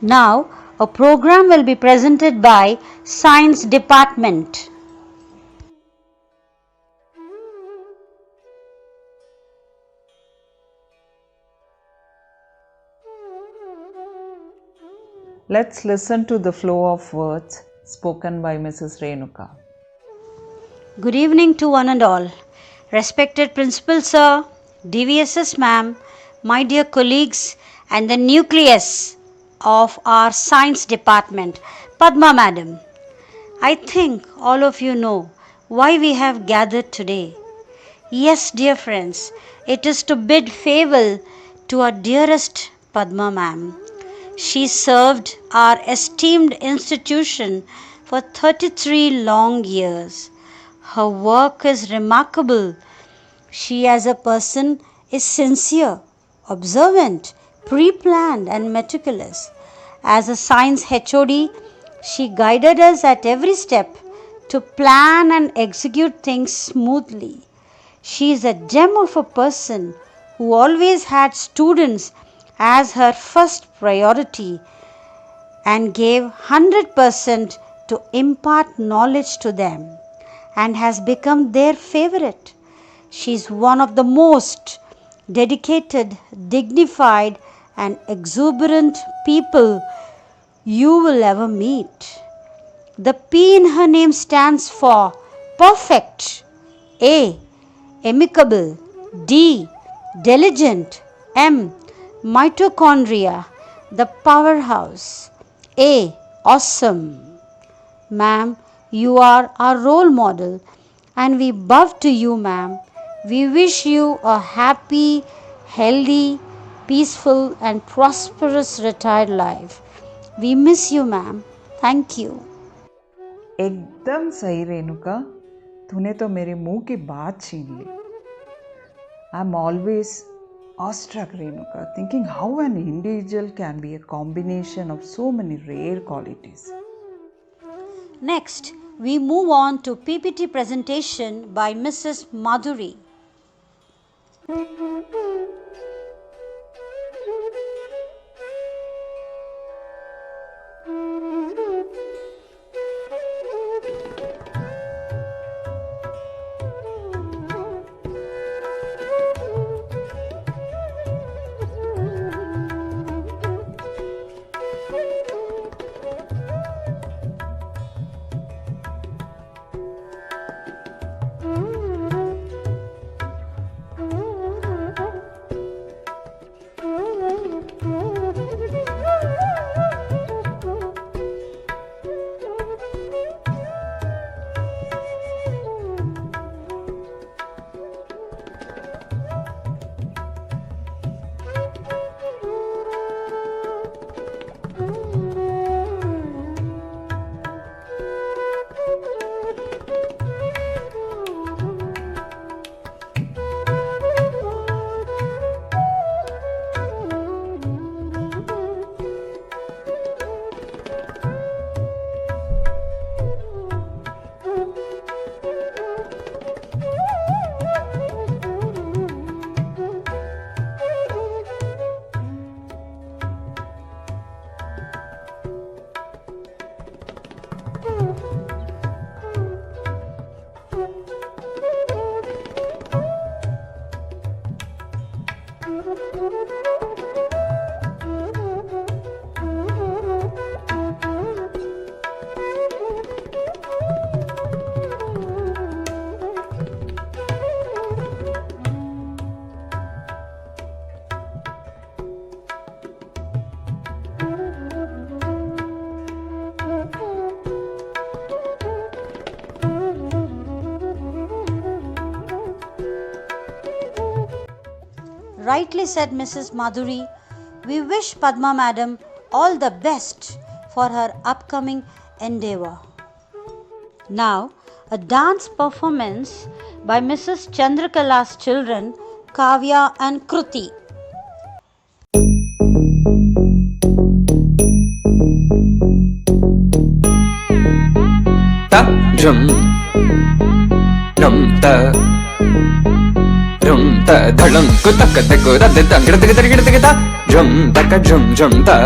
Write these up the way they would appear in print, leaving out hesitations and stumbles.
Now, a program will be presented by Science Department. Let's listen to the flow of words spoken by Mrs. Renuka. Good evening to one and all. Respected Principal Sir, DVSS Ma'am, my dear colleagues, and the nucleus of our Science Department, Padma Madam. I think all of you know why we have gathered today. Yes, dear friends, it is to bid farewell to our dearest Padma Ma'am. She served our esteemed institution for 33 long years. Her work is remarkable. She, as a person, is sincere, observant, pre planned, and meticulous. As a science HOD, she guided us at every step to plan and execute things smoothly. She is a gem of a person who always had students as her first priority and gave 100% to impart knowledge to them and has become their favorite. She is one of the most dedicated, dignified, and exuberant people you will ever meet. The P in her name stands for perfect, A, amicable, D, diligent, M, mitochondria, the powerhouse, A, awesome. Ma'am, you are our role model and we bow to you, ma'am. We wish you a happy, healthy, peaceful, and prosperous retired life. We miss you, ma'am. Thank you. एकदम सही रेणुका, तूने तो मेरे मुंह की बात छीन ली. I'm always awestruck, Renuka, thinking how an individual can be a combination of so many rare qualities. Next, we move on to PPT presentation by Mrs. Madhuri. Rightly said Mrs. Madhuri. We wish Padma Madam all the best for her upcoming endeavor. Now, a dance performance by Mrs. Chandrakala's children, Kavya and Kruti. Ta drum drum ta drum ta dhalam ku tak tak da da da da da da da drum ta ka drum drum ta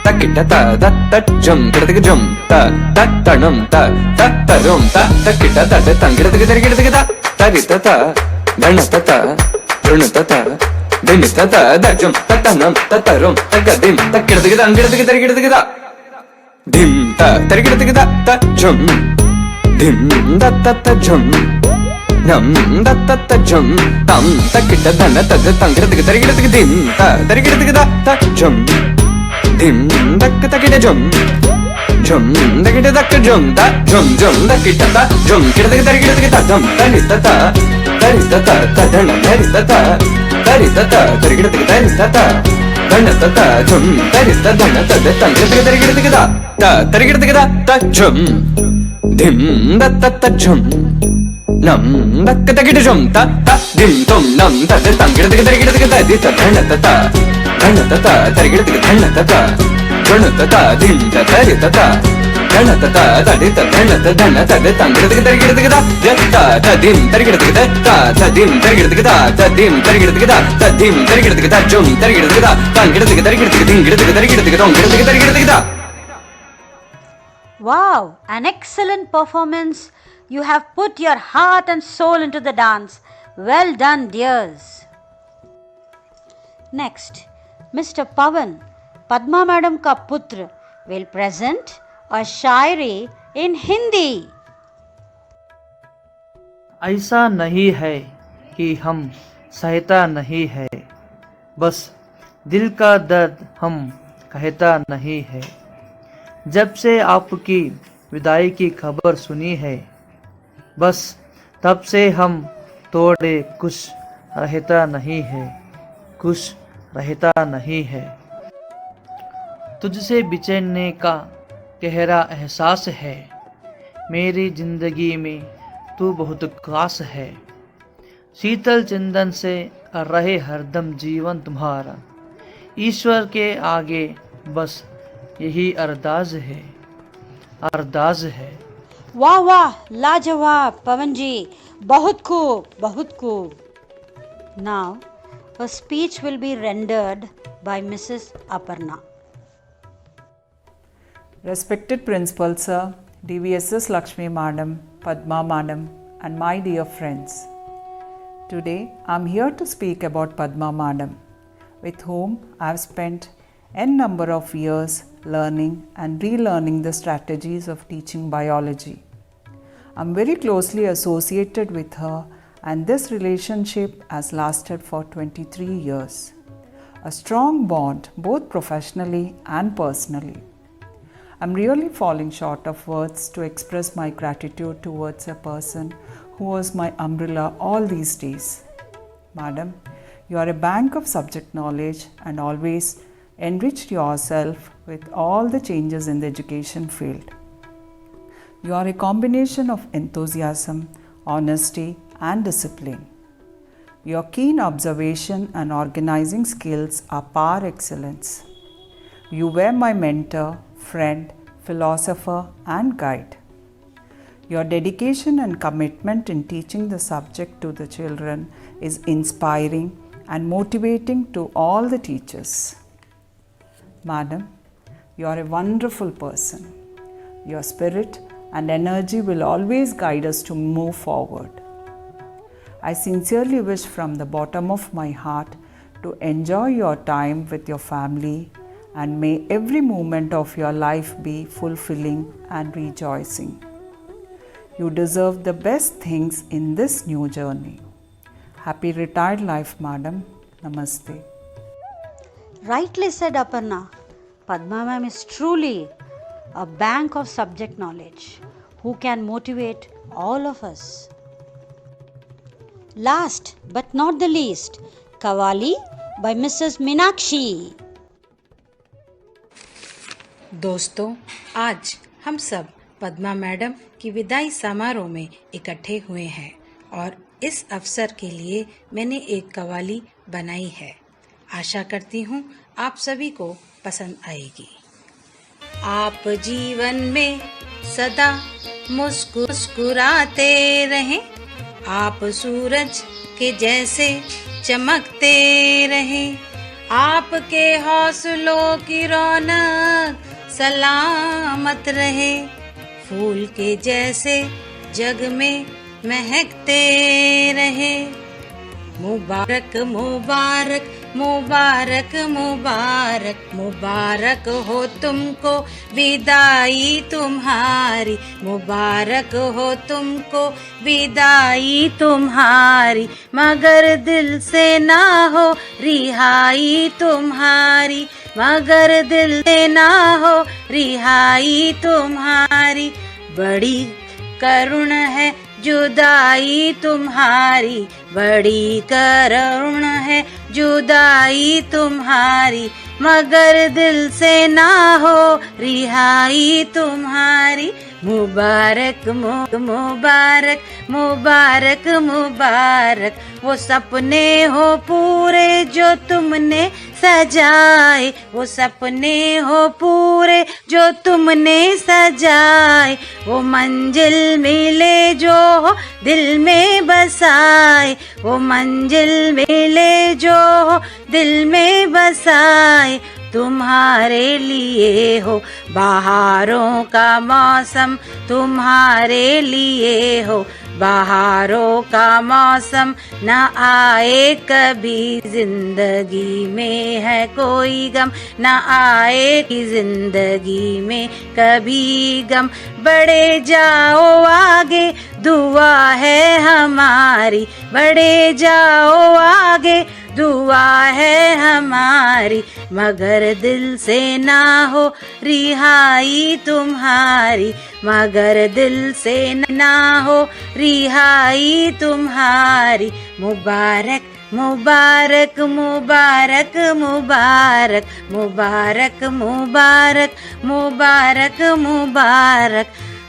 तकिट त दत्त जम किड़तिक जम त तत्तणम त तत्तरुम त तकिट त तंगिड़तिक तरिगिड़तिक त तरित त धणत त ऋणत त धिनित त दजम तत्तनम तत्तरुम तगदिम तकिड़तिक तंगिड़तिक तरिगिड़तिक त धिम त तरिगिड़तिक त जम धिम दत्त जम नम दत्त जम तम तकिट धन तद तंगिड़तिक तरिगिड़तिक धिम त तरिगिड़तिक त जम धिम दक तकिट जम जम दकिट दक जम ता जम जम दकिट ता जम किड़तिक तरिगिड़तिक ता जम तरित ता तधन तरित ता तरिगिड़तिक तरित ता धन ता जम तरित धन तद तंगिड़तिक तरिगिड़तिक ता तरिगिड़तिक ता जम धिम दत्त जम नम दक तकिट जम ता धिम तुम नम तद तंगिड़तिक तरिगिड़तिक ता दित धन ता तरिगिड़तिक धन ता ऋण ता धिम तरित ता धन ता तदित धन तद तंगिड़तिक तरिगिड़तिक ता जत्ता तदिम तरिगिड़तिक ता तदिम तरिगिड़तिक ता तदिम तरिगिड़तिक ता तदिम तरिगिड़तिक ता जम तरिगिड़तिक ता तंगिड़तिक तरिगिड़तिक धिंगिड़तिक तरिगिड़तिक तोंगिड़तिक तरिगिड़तिक ता. Wow, an excellent performance. You have put your heart and soul into the dance. Well done, dears. Next, Mr. Pavan, Padma Madam ka putra, will present a Shayari in Hindi. ऐसा नहीं है कि हम सहता नहीं है, बस दिल का दर्द हम कहता नहीं है। जब से आपकी विदाई की खबर सुनी है, बस तब से हम थोड़े खुश रहता नहीं है, खुश रहता नहीं है। तुझसे बिछड़ने का गहरा एहसास है, मेरी जिंदगी में तू बहुत खास है। शीतल चंदन से रहे हरदम जीवन तुम्हारा, ईश्वर के आगे बस यही अरदास है, अरदास है। वाह वाह, लाजवाब पवन जी, बहुत खूब, बहुत खूब. Now, a speech will be rendered by Mrs. Aparna. Respected Principal Sir, DVSS Lakshmi Madam, Padma Madam, and my dear friends. Today I am here to speak about Padma Madam, with whom I have spent n number of years learning and relearning the strategies of teaching biology. I am very closely associated with her, and this relationship has lasted for 23 years. A strong bond both professionally and personally. I am really falling short of words to express my gratitude towards a person who was my umbrella all these days. Madam, you are a bank of subject knowledge and always enriched yourself with all the changes in the education field. You are a combination of enthusiasm, honesty, and discipline. Your keen observation and organizing skills are par excellence. You were my mentor, friend, philosopher, and guide. Your dedication and commitment in teaching the subject to the children is inspiring and motivating to all the teachers. Madam, you are a wonderful person. Your spirit and energy will always guide us to move forward. I sincerely wish from the bottom of my heart to enjoy your time with your family, and may every moment of your life be fulfilling and rejoicing. You deserve the best things in this new journey. Happy retired life, Madam. Namaste. Rightly said, Aparna. Padma ma'am is truly a bank of subject knowledge who can motivate all of us. Last but not the least, Kavali by Mrs. Meenakshi. दोस्तों, आज हम सब Padma madam की विदाई समारोह में इकट्ठे हुए हैं और इस अवसर के लिए मैंने एक कव्वाली बनाई है। आशा करती हूँ आप सभी को पसंद आएगी। आप जीवन में सदा मुस्कुराते रहें, आप सूरज के जैसे चमकते रहें, आपके हौसलों की रौनक सलामत रहे, फूल के जैसे जग में महकते रहे। मुबारक मुबारक मुबारक मुबारक मुबारक हो तुमको विदाई तुम्हारी, मुबारक हो तुमको विदाई तुम्हारी, मगर दिल से ना हो रिहाई तुम्हारी, मगर दिल से ना हो रिहाई तुम्हारी। बड़ी करुण है जुदाई तुम्हारी, बड़ी करुण है जुदाई तुम्हारी, मगर दिल से ना हो रिहाई तुम्हारी। मुबारक मुबारक मुबारक मुबारक वो सपने हो पूरे जो तुमने सजाए, वो सपने हो पूरे जो तुमने सजाए, वो मंजिल मिले जो दिल में बसाए, वो मंजिल मिले जो दिल में बसाए। तुम्हारे लिए हो बहारों का मौसम, तुम्हारे लिए हो बहारों का मौसम, न आए कभी जिंदगी में है कोई गम, न आए कि जिंदगी में कभी गम। बढ़े जाओ आगे दुआ है हमारी, बढ़े जाओ आगे दुआ है हमारी, मगर दिल से ना हो रिहाई तुम्हारी, मगर दिल से ना हो रिहाई तुम्हारी। मुबारक मुबारक मुबारक मुबारक मुबारक मुबारक मुबारक मुबारक।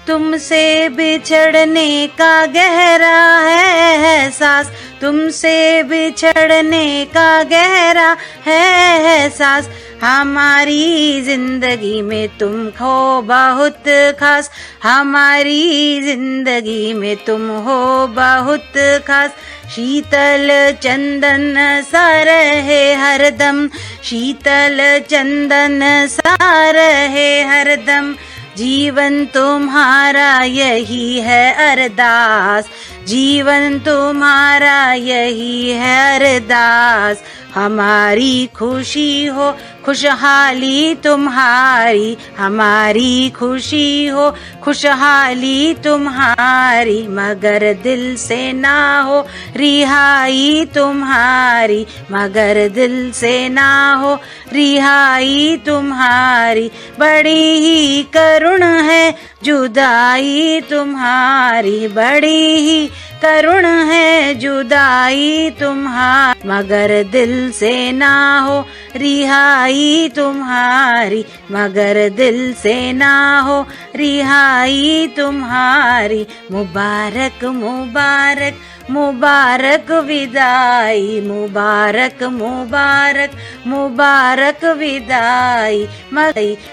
तुमसे बिछड़ने का गहरा है एहसास, तुमसे बिछड़ने का गहरा है एहसास, हमारी जिंदगी में तुम हो बहुत खास, हमारी जिंदगी में तुम हो बहुत खास। शीतल चंदन सा रहे हरदम, शीतल चंदन सा रहे हरदम, जीवन तुम्हारा यही है अरदास, जीवन तुम्हारा यही है अरदास। हमारी खुशी हो खुशहाली तुम्हारी, हमारी खुशी हो खुशहाली तुम्हारी, मगर दिल से ना हो रिहाई तुम्हारी, मगर दिल से ना हो रिहाई तुम्हारी। बड़ी ही करुण है जुदाई तुम्हारी, बड़ी ही करुण है जुदाई तुम्हारी, मगर दिल से ना हो रिहाई तुम्हारी, मगर दिल से ना हो रिहाई तुम्हारी। मुबारक मुबारक मुबारक विदाई, मुबारक मुबारक मुबारक विदाई,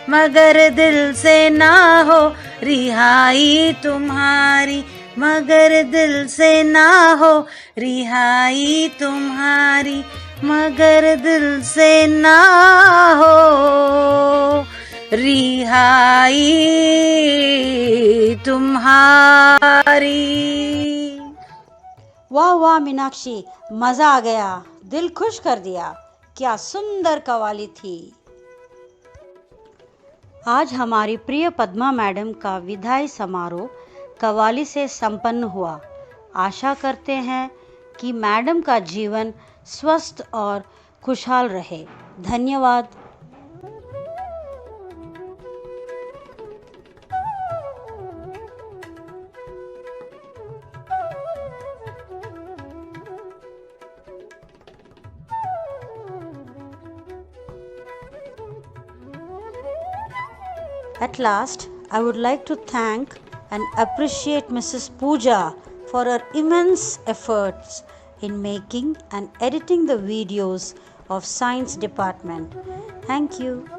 मगर दिल से ना हो रिहाई तुम्हारी, मगर दिल से ना हो रिहाई तुम्हारी, मगर दिल से ना हो रिहाई तुम्हारी। वाह वाह मीनाक्षी, मजा आ गया, दिल खुश कर दिया, क्या सुंदर कवाली थी। आज हमारी प्रिय पद्मा मैडम का विदाई समारोह कवाली से संपन्न हुआ। आशा करते हैं कि मैडम का जीवन स्वस्थ और खुशहाल रहे। धन्यवाद। At last, I would like to thank and appreciate Mrs. Pooja for her immense efforts in making and editing the videos of Science Department. Thank you.